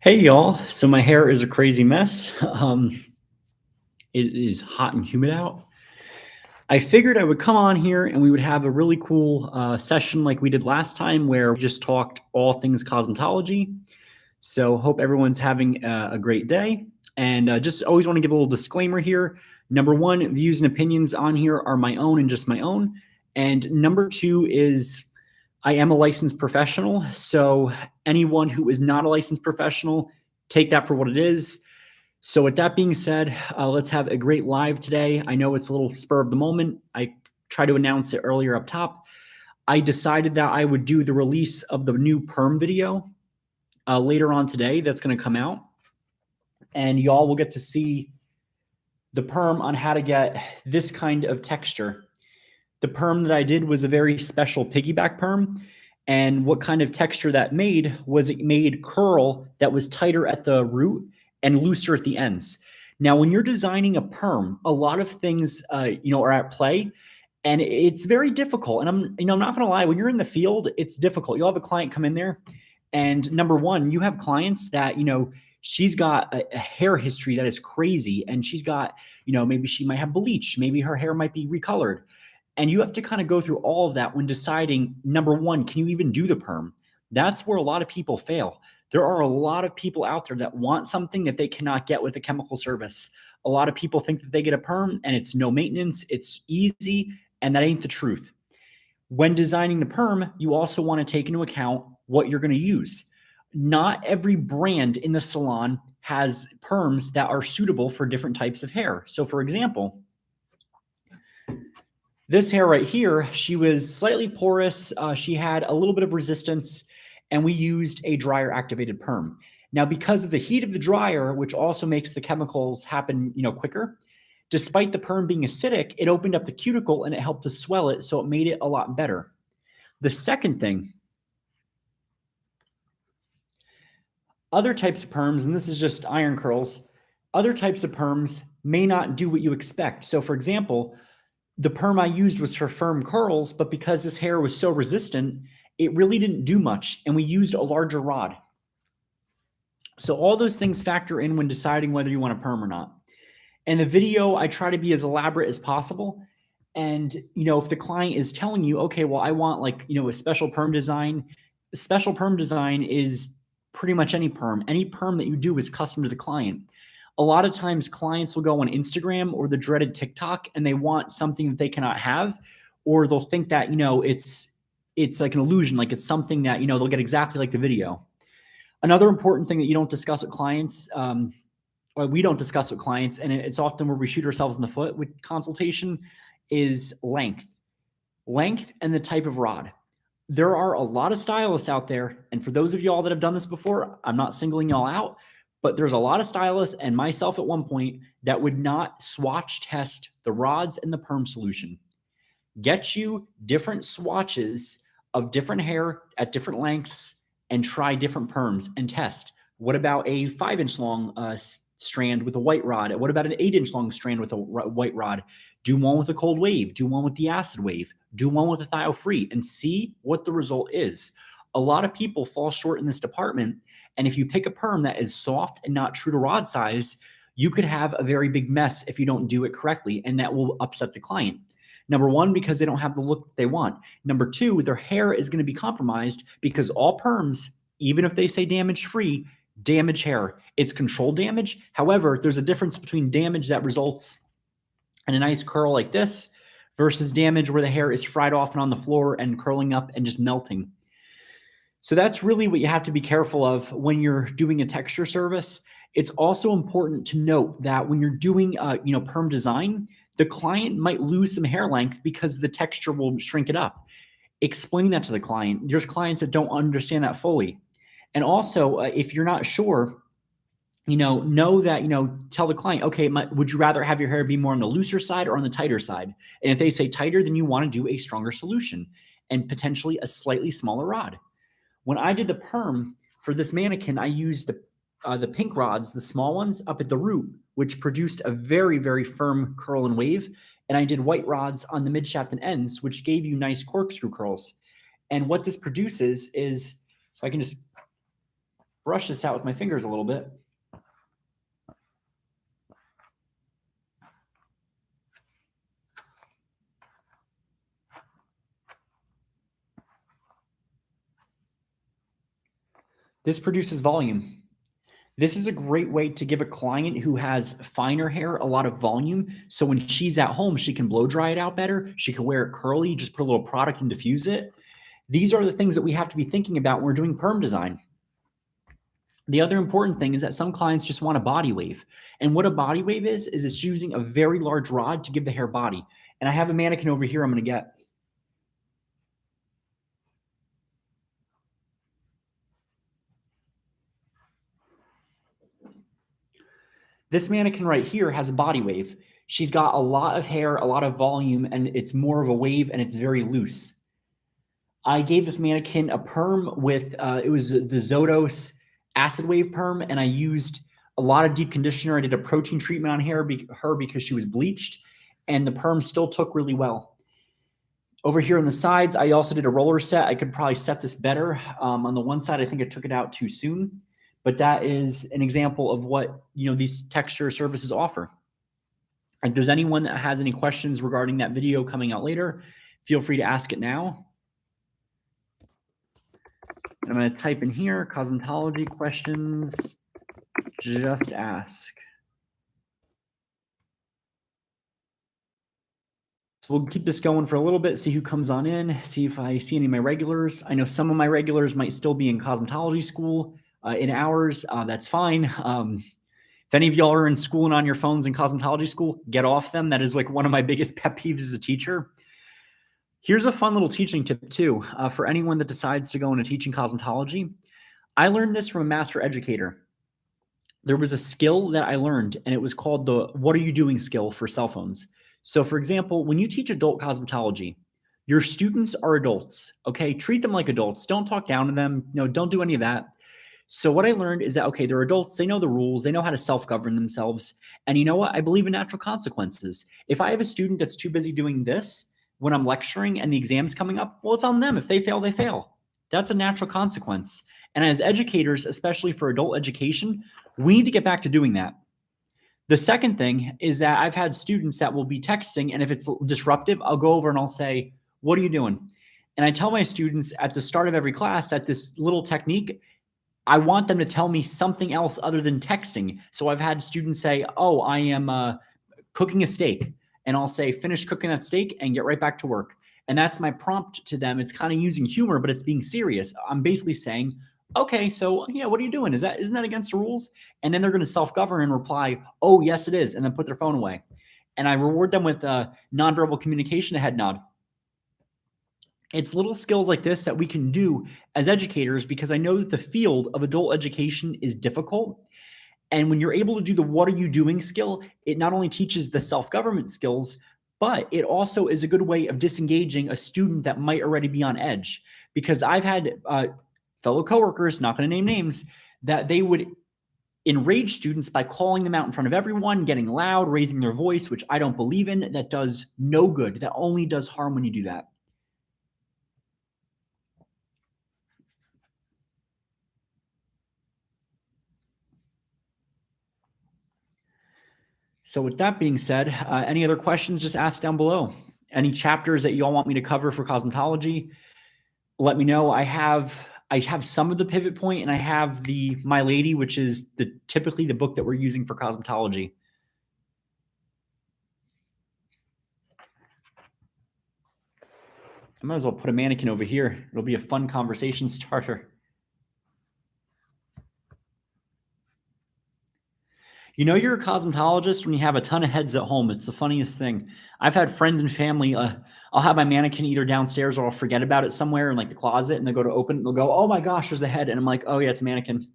Hey y'all. So my hair is a crazy mess. It is hot and humid out. I figured I would come on here and we would have a really cool session like we did last time where we just talked all things cosmetology. So hope everyone's having a great day. And just always want to give a little disclaimer here. Number one, views and opinions on here are my own and just my own. And number two is I am a licensed professional. So anyone who is not a licensed professional, take that for what it is. So with that being said, let's have a great live today. I know it's a little spur of the moment. I tried to announce it earlier up top. I decided that I would do the release of the new perm video later on today that's going to come out. And y'all will get to see the perm on how to get this kind of texture. The perm that I did was a very special piggyback perm. And what kind of texture that made was it made curl that was tighter at the root and looser at the ends. Now, when you're designing a perm, a lot of things, are at play, and it's very difficult. And I'm not going to lie. When you're in the field, it's difficult. You'll have a client come in there, and number one, you have clients that she's got a hair history that is crazy, and she's got maybe she might have bleach, maybe her hair might be recolored. And you have to kind of go through all of that when deciding, number one, can you even do the perm? That's where a lot of people fail. There are a lot of people out there that want something that they cannot get with a chemical service. A lot of people think that they get a perm and it's no maintenance, it's easy, and that ain't the truth. When designing the perm, you also want to take into account what you're going to use. Not every brand in the salon has perms that are suitable for different types of hair. So for example, this hair right here, she was slightly porous. She had a little bit of resistance, and we used a dryer activated perm. Now, because of the heat of the dryer, which also makes the chemicals happen, quicker, despite the perm being acidic, it opened up the cuticle and it helped to swell it, so it made it a lot better. The second thing, other types of perms, and this is just iron curls, other types of perms may not do what you expect. So for example, the perm I used was for firm curls, but because this hair was so resistant, it really didn't do much, and we used a larger rod. So all those things factor in when deciding whether you want a perm or not. In the video, I try to be as elaborate as possible. And, if the client is telling you, okay, well, I want a special perm design is pretty much any perm. Any perm that you do is custom to the client. A lot of times clients will go on Instagram or the dreaded TikTok and they want something that they cannot have, or they'll think that, it's like an illusion, like it's something that, they'll get exactly like the video. Another important thing that you don't discuss with clients, or we don't discuss with clients, and it's often where we shoot ourselves in the foot with consultation, is length. Length and the type of rod. There are a lot of stylists out there, and for those of y'all that have done this before, I'm not singling y'all out, but there's a lot of stylists and myself at one point that would not swatch test the rods and the perm solution. Get you different swatches of different hair at different lengths and try different perms and test. What about a 5-inch long strand with a white rod? What about an 8-inch long strand with a white rod? Do one with a cold wave. Do one with the acid wave. Do one with a thiophene and see what the result is. A lot of people fall short in this department. And if you pick a perm that is soft and not true to rod size, you could have a very big mess if you don't do it correctly, and that will upset the client. Number one, because they don't have the look they want. Number two, their hair is going to be compromised because all perms, even if they say damage-free, damage hair. It's controlled damage. However, there's a difference between damage that results in a nice curl like this versus damage where the hair is fried off and on the floor and curling up and just melting. So that's really what you have to be careful of when you're doing a texture service. It's also important to note that when you're doing perm design, the client might lose some hair length because the texture will shrink it up. Explain that to the client. There's clients that don't understand that fully. And also, if you're not sure, know that, tell the client, okay, would you rather have your hair be more on the looser side or on the tighter side? And if they say tighter, then you want to do a stronger solution and potentially a slightly smaller rod. When I did the perm for this mannequin, I used the pink rods, the small ones up at the root, which produced a very, very firm curl and wave. And I did white rods on the mid shaft and ends, which gave you nice corkscrew curls. And what this produces is, if I can just brush this out with my fingers a little bit. This produces volume. This is a great way to give a client who has finer hair a lot of volume. So when she's at home, she can blow dry it out better. She can wear it curly, just put a little product and diffuse it. These are the things that we have to be thinking about when we're doing perm design. The other important thing is that some clients just want a body wave. And what a body wave is it's using a very large rod to give the hair body. And I have a mannequin over here I'm going to get. This mannequin right here has a body wave. She's got a lot of hair, a lot of volume, and it's more of a wave and it's very loose. I gave this mannequin a perm with, it was the Zotos acid wave perm, and I used a lot of deep conditioner. I did a protein treatment on her because she was bleached, and the perm still took really well. Over here on the sides, I also did a roller set. I could probably set this better. On the one side, I think I took it out too soon, but that is an example of what these texture services offer. And if there's anyone that has any questions regarding that video coming out later, feel free to ask it now. And I'm going to type in here, cosmetology questions, just ask. So we'll keep this going for a little bit, see who comes on in, see if I see any of my regulars. I know some of my regulars might still be in cosmetology school in hours. That's fine. If any of y'all are in school and on your phones in cosmetology school, get off them. That is like one of my biggest pet peeves as a teacher. Here's a fun little teaching tip too, for anyone that decides to go into teaching cosmetology. I learned this from a master educator. There was a skill that I learned, and it was called the "what are you doing" skill for cell phones. So for example, when you teach adult cosmetology, your students are adults, okay? Treat them like adults. Don't talk down to them. Don't do any of that. So what I learned is that, okay, they're adults. They know the rules. They know how to self-govern themselves. And you know what? I believe in natural consequences. If I have a student that's too busy doing this when I'm lecturing and the exam's coming up, well, it's on them. If they fail, they fail. That's a natural consequence. And as educators, especially for adult education, we need to get back to doing that. The second thing is that I've had students that will be texting, and if it's disruptive, I'll go over and I'll say, "What are you doing?" And I tell my students at the start of every class that this little technique, I want them to tell me something else other than texting. So I've had students say, "Oh, I am cooking a steak." And I'll say, "Finish cooking that steak and get right back to work." And that's my prompt to them. It's kind of using humor, but it's being serious. I'm basically saying, "Okay, so yeah, what are you doing? Isn't that against the rules?" And then they're going to self-govern and reply, "Oh, yes, it is," and then put their phone away. And I reward them with nonverbal communication, a head nod. It's little skills like this that we can do as educators, because I know that the field of adult education is difficult. And when you're able to do the "what are you doing" skill, it not only teaches the self-government skills, but it also is a good way of disengaging a student that might already be on edge. Because I've had fellow coworkers, not going to name names, that they would enrage students by calling them out in front of everyone, getting loud, raising their voice, which I don't believe in. That does no good. That only does harm when you do that. So with that being said, any other questions, just ask down below. Any chapters that you all want me to cover for cosmetology, let me know. I have some of the pivot point, and I have the My Lady, which is typically the book that we're using for cosmetology. I might as well put a mannequin over here. It'll be a fun conversation starter. You're a cosmetologist when you have a ton of heads at home. It's the funniest thing. I've had friends and family, I'll have my mannequin either downstairs or I'll forget about it somewhere in like the closet, and they'll go to open it and they'll go, "Oh my gosh, there's a head." And I'm like, "Oh yeah, it's a mannequin."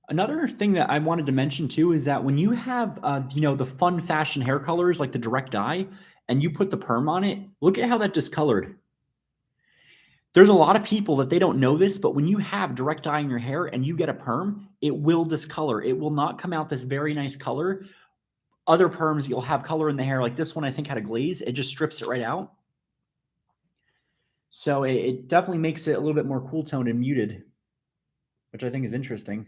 Another thing that I wanted to mention too is that when you have, the fun fashion hair colors like the direct dye, and you put the perm on it, look at how that discolored. There's a lot of people that they don't know this, but when you have direct dye in your hair and you get a perm, it will discolor. It will not come out this very nice color. Other perms, you'll have color in the hair. Like this one, I think had a glaze. It just strips it right out. So it definitely makes it a little bit more cool toned and muted, which I think is interesting.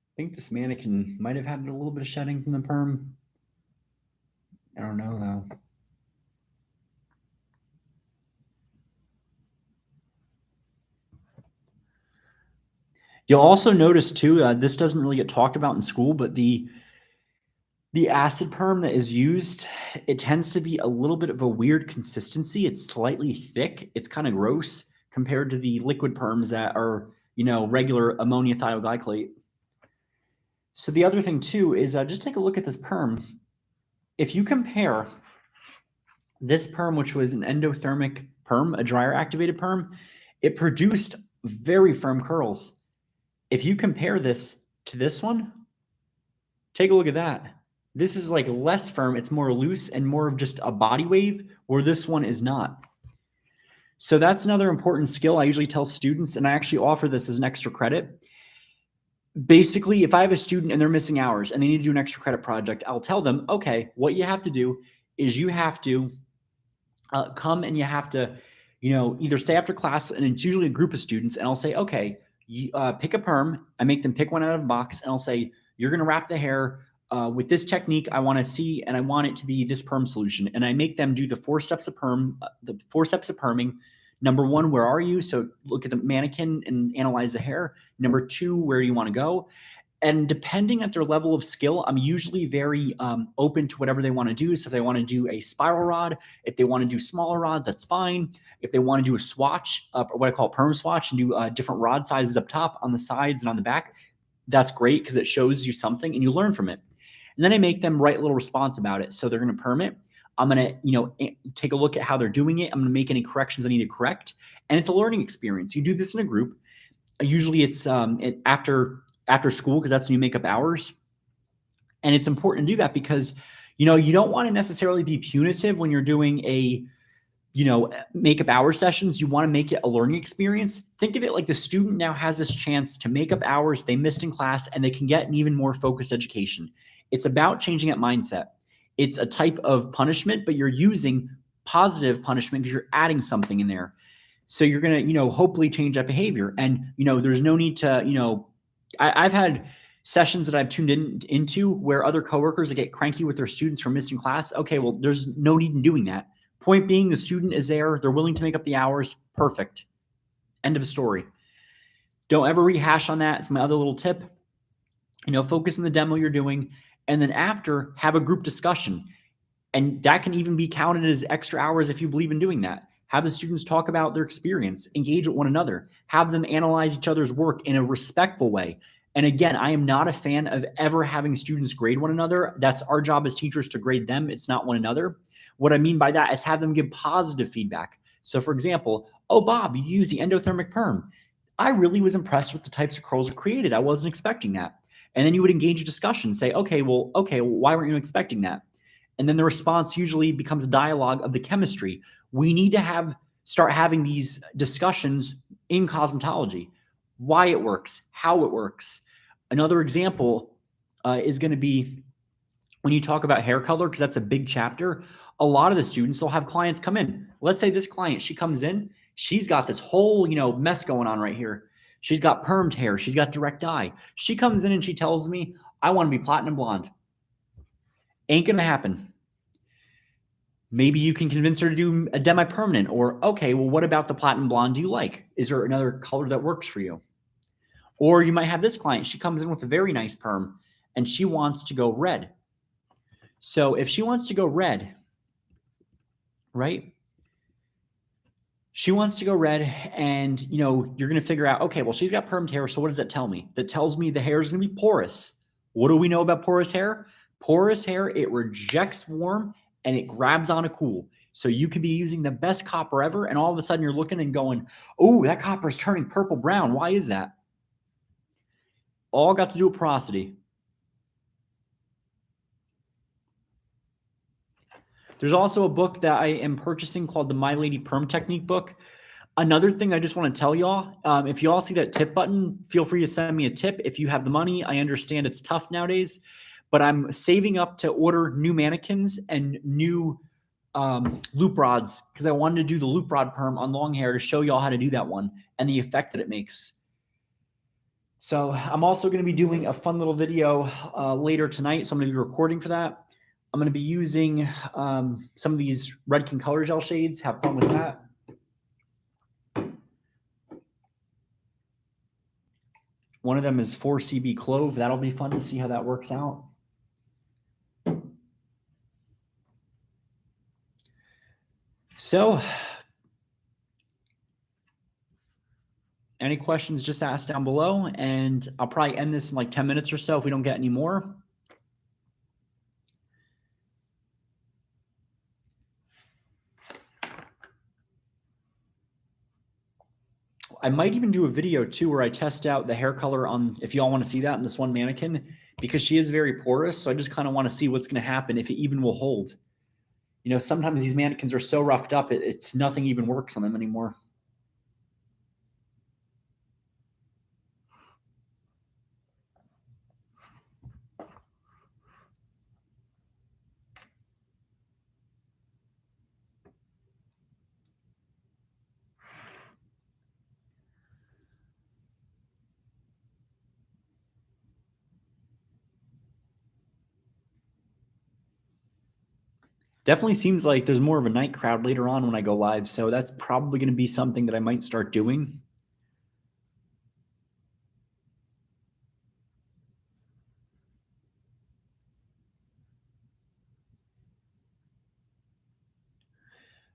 I think this mannequin might have had a little bit of shedding from the perm. I don't know though. You'll also notice too, this doesn't really get talked about in school, but the acid perm that is used, it tends to be a little bit of a weird consistency. It's slightly thick. It's kind of gross compared to the liquid perms that are, regular ammonia thioglycolate. So the other thing too is just take a look at this perm. If you compare this perm, which was an endothermic perm, a dryer activated perm, it produced very firm curls. If you compare this to this one, take a look at that. This is like less firm. It's more loose and more of just a body wave, where this one is not. So that's another important skill I usually tell students, and I actually offer this as an extra credit. Basically, if I have a student and they're missing hours and they need to do an extra credit project, I'll tell them, okay, what you have to do is you have to come and you have to, either stay after class, and it's usually a group of students, and I'll say, okay, you, pick a perm. I make them pick one out of a box, and I'll say, you're going to wrap the hair with this technique I want to see, and I want it to be this perm solution. And I make them do the 4 steps of perm, the 4 steps of perming. Number 1, where are you? So look at the mannequin and analyze the hair. Number 2, where do you want to go? And depending on their level of skill, I'm usually very open to whatever they want to do. So if they want to do a spiral rod, if they want to do smaller rods, that's fine. If they want to do a swatch, or what I call perm swatch, and do different rod sizes up top, on the sides, and on the back, that's great because it shows you something and you learn from it. And then I make them write a little response about it. So they're going to perm it. I'm going to, take a look at how they're doing it. I'm going to make any corrections I need to correct. And it's a learning experience. You do this in a group. Usually it's after school, because that's when you make up hours. And it's important to do that because, you don't want to necessarily be punitive when you're doing a, makeup hour sessions. You want to make it a learning experience. Think of it like the student now has this chance to make up hours they missed in class, and they can get an even more focused education. It's about changing that mindset. It's a type of punishment, but you're using positive punishment because you're adding something in there. So you're going to, hopefully change that behavior. And, there's no need to, I've had sessions that I've tuned into where other coworkers that get cranky with their students for missing class. Okay, well, there's no need in doing that. Point being, the student is there. They're willing to make up the hours. Perfect. End of story. Don't ever rehash on that. It's my other little tip. Focus on the demo you're doing. And then after, have a group discussion. And that can even be counted as extra hours if you believe in doing that. Have the students talk about their experience, engage with one another, have them analyze each other's work in a respectful way. And again, I am not a fan of ever having students grade one another. That's our job as teachers, to grade them. It's not one another. What I mean by that is have them give positive feedback. So for example, oh, Bob, you use the endothermic perm. I really was impressed with the types of curls you created. I wasn't expecting that. And then you would engage a discussion, say, okay, well, why weren't you expecting that? And then the response usually becomes a dialogue of the chemistry. We need to start having these discussions in cosmetology, why it works, how it works. Another example is going to be when you talk about hair color, because that's a big chapter. A lot of the students will have clients come in. Let's say this client, she comes in, she's got this whole, mess going on right here. She's got permed hair. She's got direct dye. She comes in and she tells me, I want to be platinum blonde. Ain't going to happen. Maybe you can convince her to do a demi-permanent, or, okay, well, what about the platinum blonde do you like? Is there another color that works for you? Or you might have this client. She comes in with a very nice perm and she wants to go red. So if she wants to go red, right? She wants to go red, and you're going to figure out, okay, well, she's got permed hair. So what does that tell me? That tells me the hair is going to be porous. What do we know about porous hair? Porous hair, it rejects warm and it grabs on a cool. So you could be using the best copper ever, and all of a sudden you're looking and going, oh, that copper is turning purple brown. Why is that? All got to do with porosity. There's also a book that I am purchasing called the My Lady Perm Technique book. Another thing I just want to tell y'all, if you all see that tip button, feel free to send me a tip. If you have the money, I understand it's tough nowadays, but I'm saving up to order new mannequins and new loop rods because I wanted to do the loop rod perm on long hair to show y'all how to do that one and the effect that it makes. So I'm also going to be doing a fun little video later tonight. So I'm going to be recording for that. I'm going to be using some of these Redken color gel shades. Have fun with that. One of them is 4CB Clove. That'll be fun to see how that works out. So, any questions, just ask down below, and I'll probably end this in like 10 minutes or so if we don't get any more. I might even do a video too where I test out the hair color on, if y'all want to see that, in this one mannequin, because she is very porous. So I just kind of want to see what's going to happen, if it even will hold. Sometimes these mannequins are so roughed up, it's nothing even works on them anymore. Definitely seems like there's more of a night crowd later on when I go live. So that's probably going to be something that I might start doing.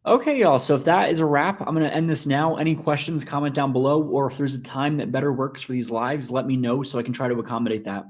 Okay, y'all. So if that is a wrap, I'm going to end this now. Any questions, comment down below, or if there's a time that better works for these lives, let me know so I can try to accommodate that.